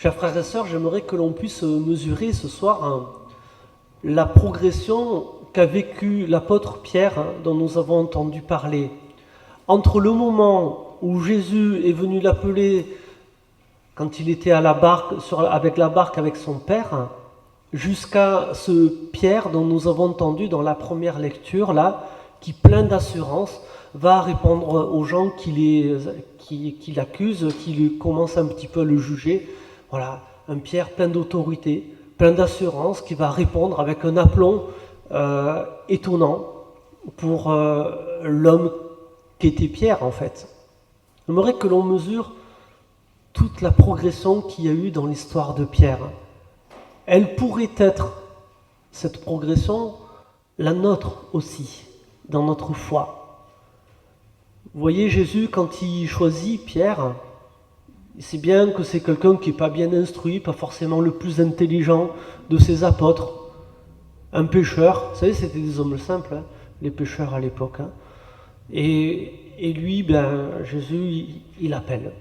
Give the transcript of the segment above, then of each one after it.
Chers frères et sœurs, j'aimerais que l'on puisse mesurer ce soir la progression qu'a vécu l'apôtre Pierre, dont nous avons entendu parler. Entre le moment où Jésus est venu l'appeler quand il était à la barque, avec la barque avec son père, jusqu'à ce Pierre dont nous avons entendu dans la première lecture, là, qui plein d'assurance va répondre aux gens qui l'accusent, qui commencent un petit peu à le juger. Voilà, un Pierre plein d'autorité, plein d'assurance, qui va répondre avec un aplomb étonnant pour l'homme qui était Pierre, en fait. J'aimerais que l'on mesure toute la progression qu'il y a eu dans l'histoire de Pierre. Elle pourrait être, cette progression, la nôtre aussi, dans notre foi. Vous voyez, Jésus, quand il choisit Pierre, il sait bien que c'est quelqu'un qui n'est pas bien instruit, pas forcément le plus intelligent de ses apôtres. Un pécheur, vous savez, c'était des hommes simples, les pécheurs à l'époque. Et lui, Jésus, il appelle.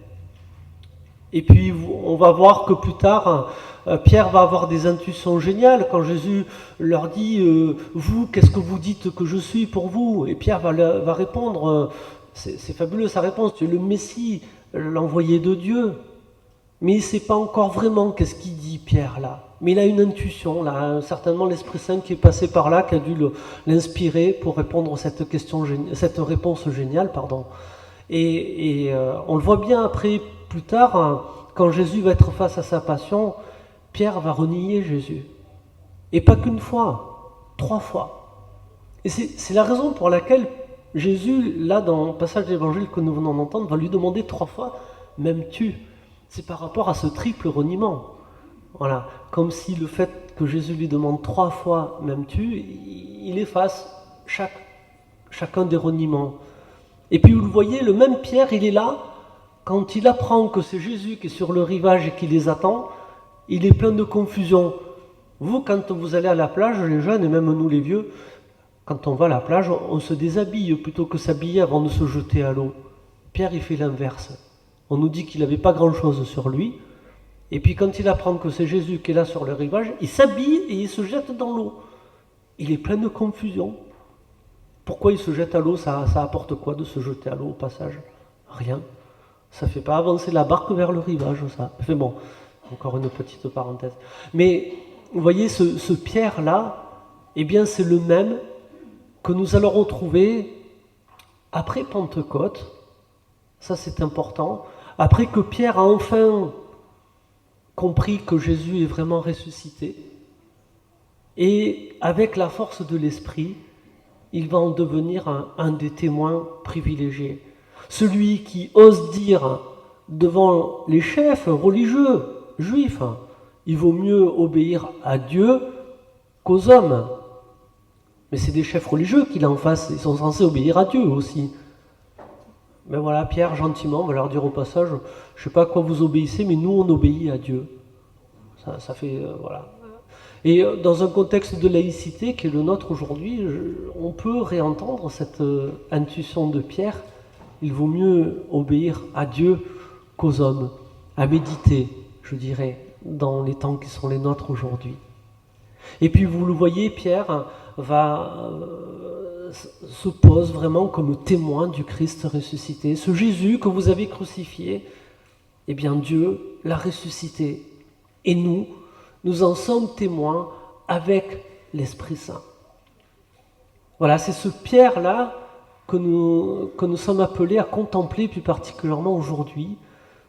Et puis, on va voir que plus tard, Pierre va avoir des intuitions géniales quand Jésus leur dit « Vous, qu'est-ce que vous dites que je suis pour vous ?» Et Pierre va répondre c'est fabuleux sa réponse, tu es le Messie, l'envoyé de Dieu. Mais il ne sait pas encore vraiment qu'est-ce qu'il dit, Pierre, là. Mais il a une intuition, là, certainement l'Esprit Saint qui est passé par là, qui a dû l'inspirer pour répondre à cette réponse géniale. Et on le voit bien après, plus tard, quand Jésus va être face à sa passion, Pierre va renier Jésus. Et pas qu'une fois, 3 fois. Et c'est la raison pour laquelle Jésus, là, dans le passage d'évangile que nous venons d'entendre, va lui demander 3 fois « M'aimes-tu » C'est par rapport à ce triple reniement. Voilà, comme si le fait que Jésus lui demande 3 fois « M'aimes-tu » il efface chacun des reniements. Et puis vous le voyez, le même Pierre, il est là, quand il apprend que c'est Jésus qui est sur le rivage et qui les attend, il est plein de confusion. Vous, quand vous allez à la plage, les jeunes et même nous les vieux, quand on va à la plage, on se déshabille plutôt que s'habiller avant de se jeter à l'eau. Pierre, il fait l'inverse. On nous dit qu'il n'avait pas grand-chose sur lui, et puis quand il apprend que c'est Jésus qui est là sur le rivage, il s'habille et il se jette dans l'eau. Il est plein de confusion. Pourquoi il se jette à l'eau? Ça apporte quoi de se jeter à l'eau au passage? Rien. Ça ne fait pas avancer la barque vers le rivage, ça. Enfin bon, encore une petite parenthèse. Mais vous voyez, ce Pierre-là, eh bien c'est le même que nous allons retrouver après Pentecôte. Ça c'est important. Après que Pierre a enfin compris que Jésus est vraiment ressuscité, et avec la force de l'Esprit, il va en devenir un des témoins privilégiés. Celui qui ose dire devant les chefs religieux, juifs, il vaut mieux obéir à Dieu qu'aux hommes. Mais c'est des chefs religieux qui l'en fassent, ils sont censés obéir à Dieu aussi. Mais voilà, Pierre, gentiment, va leur dire au passage, je ne sais pas à quoi vous obéissez, mais nous, on obéit à Dieu. Ça fait, voilà. Et dans un contexte de laïcité qui est le nôtre aujourd'hui, on peut réentendre cette intuition de Pierre. Il vaut mieux obéir à Dieu qu'aux hommes, à méditer, je dirais, dans les temps qui sont les nôtres aujourd'hui. Et puis vous le voyez, Pierre se pose vraiment comme témoin du Christ ressuscité. Ce Jésus que vous avez crucifié, eh bien Dieu l'a ressuscité. Et nous en sommes témoins avec l'Esprit Saint. Voilà, c'est ce Pierre-là que nous sommes appelés à contempler plus particulièrement aujourd'hui.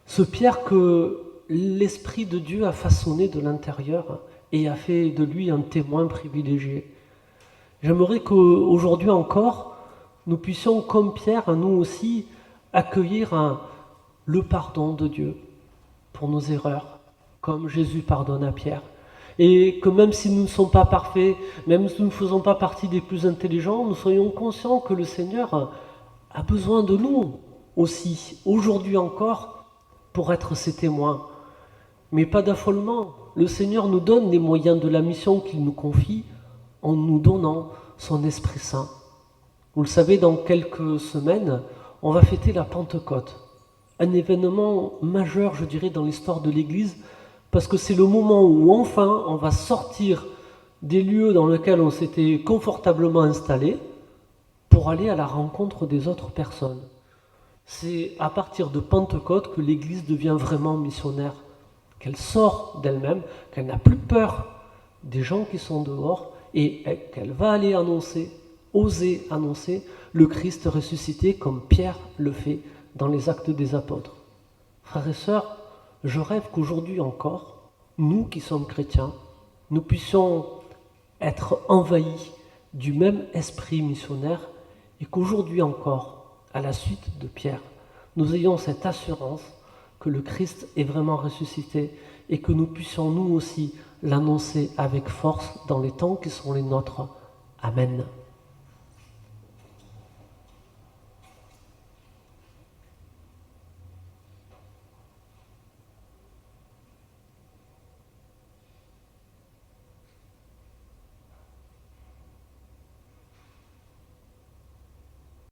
Ce Pierre que l'Esprit de Dieu a façonné de l'intérieur et a fait de lui un témoin privilégié. J'aimerais qu'aujourd'hui encore, nous puissions, comme Pierre, nous aussi, accueillir le pardon de Dieu pour nos erreurs, comme Jésus pardonne à Pierre. Et que même si nous ne sommes pas parfaits, même si nous ne faisons pas partie des plus intelligents, nous soyons conscients que le Seigneur a besoin de nous aussi, aujourd'hui encore, pour être ses témoins. Mais pas d'affolement. Le Seigneur nous donne les moyens de la mission qu'il nous confie en nous donnant son Esprit Saint. Vous le savez, dans quelques semaines, on va fêter la Pentecôte. Un événement majeur, je dirais, dans l'histoire de l'Église, parce que c'est le moment où enfin on va sortir des lieux dans lesquels on s'était confortablement installé pour aller à la rencontre des autres personnes. C'est à partir de Pentecôte que l'Église devient vraiment missionnaire, qu'elle sort d'elle-même, qu'elle n'a plus peur des gens qui sont dehors et qu'elle va aller annoncer, oser annoncer le Christ ressuscité comme Pierre le fait dans les Actes des Apôtres. Frères et sœurs, je rêve qu'aujourd'hui encore, nous qui sommes chrétiens, nous puissions être envahis du même esprit missionnaire et qu'aujourd'hui encore, à la suite de Pierre, nous ayons cette assurance que le Christ est vraiment ressuscité et que nous puissions nous aussi l'annoncer avec force dans les temps qui sont les nôtres. Amen.